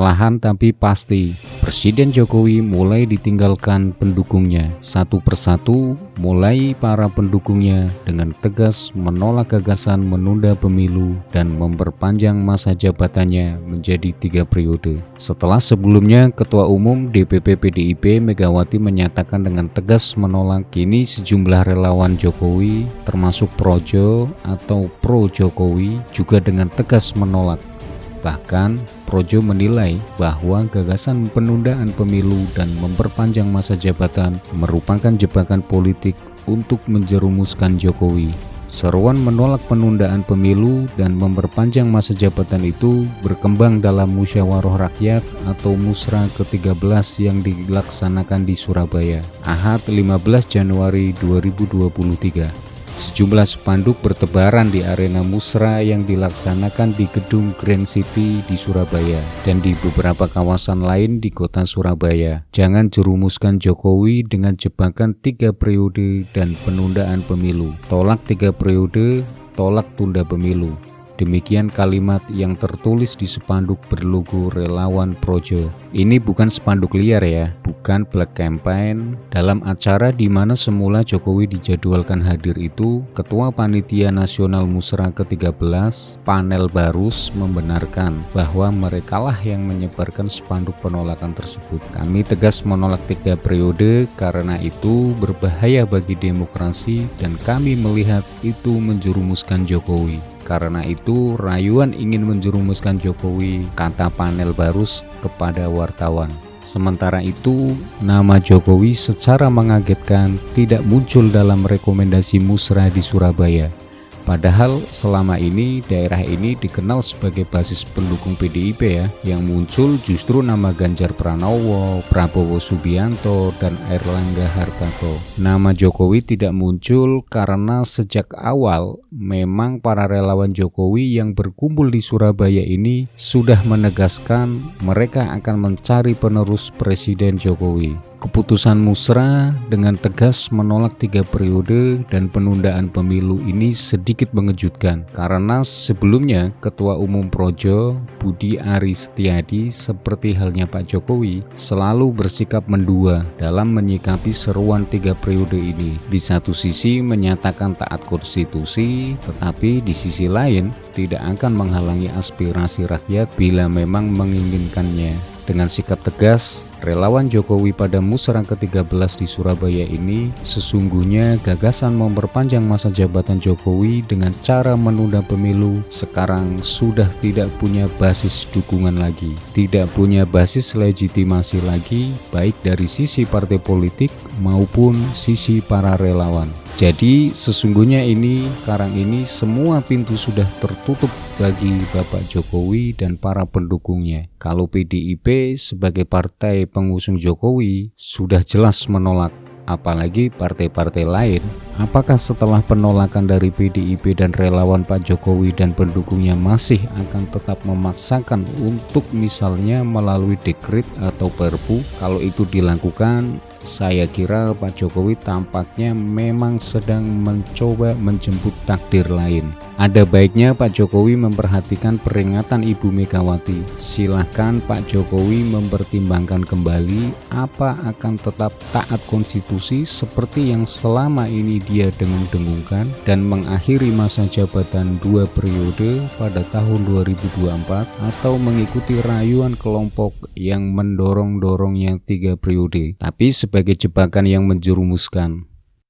Perlahan tapi pasti, Presiden Jokowi mulai ditinggalkan pendukungnya. Satu persatu, mulai para pendukungnya dengan tegas menolak gagasan menunda pemilu dan memperpanjang masa jabatannya menjadi 3 periode. Setelah sebelumnya Ketua Umum DPP PDIP Megawati menyatakan dengan tegas menolak, kini sejumlah relawan Jokowi termasuk Projo atau Pro Jokowi juga dengan tegas menolak. Bahkan Projo menilai bahwa gagasan penundaan pemilu dan memperpanjang masa jabatan merupakan jebakan politik untuk menjerumuskan Jokowi. Seruan menolak penundaan pemilu dan memperpanjang masa jabatan itu berkembang dalam musyawarah rakyat atau Musra ke-13 yang dilaksanakan di Surabaya, Ahad 15 Januari 2023. Sejumlah spanduk bertebaran di arena musra yang dilaksanakan di gedung Grand City di Surabaya dan di beberapa kawasan lain di kota Surabaya. Jangan jerumuskan Jokowi dengan jebakan 3 periode dan penundaan pemilu. Tolak 3 periode, tolak tunda pemilu. Demikian kalimat yang tertulis di spanduk berlogo relawan Projo. Ini bukan spanduk liar ya, bukan black campaign. Dalam acara di mana semula Jokowi dijadwalkan hadir itu, Ketua Panitia Nasional Musra ke-13, Panel Barus, membenarkan bahwa merekalah yang menyebarkan spanduk penolakan tersebut. Kami tegas menolak 3 periode karena itu berbahaya bagi demokrasi dan kami melihat itu menjerumuskan Jokowi. Karena itu, rayuan ingin menjerumuskan Jokowi, kata Panel Barus kepada wartawan. Sementara itu, nama Jokowi secara mengagetkan tidak muncul dalam rekomendasi musra di Surabaya. Padahal selama ini daerah ini dikenal sebagai basis pendukung PDIP ya. Yang muncul justru nama Ganjar Pranowo, Prabowo Subianto, dan Airlangga Hartarto. Nama Jokowi tidak muncul karena sejak awal memang para relawan Jokowi yang berkumpul di Surabaya ini sudah menegaskan mereka akan mencari penerus Presiden Jokowi. Keputusan musra dengan tegas menolak 3 periode dan penundaan pemilu ini sedikit mengejutkan karena sebelumnya Ketua Umum Projo Budi Aris Setiadi seperti halnya Pak Jokowi selalu bersikap mendua dalam menyikapi seruan 3 periode ini. Di satu sisi menyatakan taat konstitusi, tetapi di sisi lain tidak akan menghalangi aspirasi rakyat bila memang menginginkannya. Dengan sikap tegas, relawan Jokowi pada musra ke-13 di Surabaya ini sesungguhnya gagasan memperpanjang masa jabatan Jokowi dengan cara menunda pemilu sekarang sudah tidak punya basis dukungan lagi, tidak punya basis legitimasi lagi baik dari sisi partai politik maupun sisi para relawan. Jadi sesungguhnya sekarang ini semua pintu sudah tertutup bagi Bapak Jokowi dan para pendukungnya. Kalau PDIP sebagai partai pengusung Jokowi sudah jelas menolak, apalagi partai-partai lain. Apakah setelah penolakan dari PDIP dan relawan Pak Jokowi dan pendukungnya masih akan tetap memaksakan untuk misalnya melalui dekret atau perpu? Kalau itu dilakukan, saya kira Pak Jokowi tampaknya memang sedang mencoba menjemput takdir lain. Ada baiknya Pak Jokowi memperhatikan peringatan Ibu Megawati. Silahkan Pak Jokowi mempertimbangkan kembali apa akan tetap taat konstitusi seperti yang selama ini dia dengung-dengungkan dan mengakhiri masa jabatan 2 periode pada tahun 2024 atau mengikuti rayuan kelompok yang mendorong-dorongnya 3 periode. Tapi sebagai jebakan yang menjerumuskan.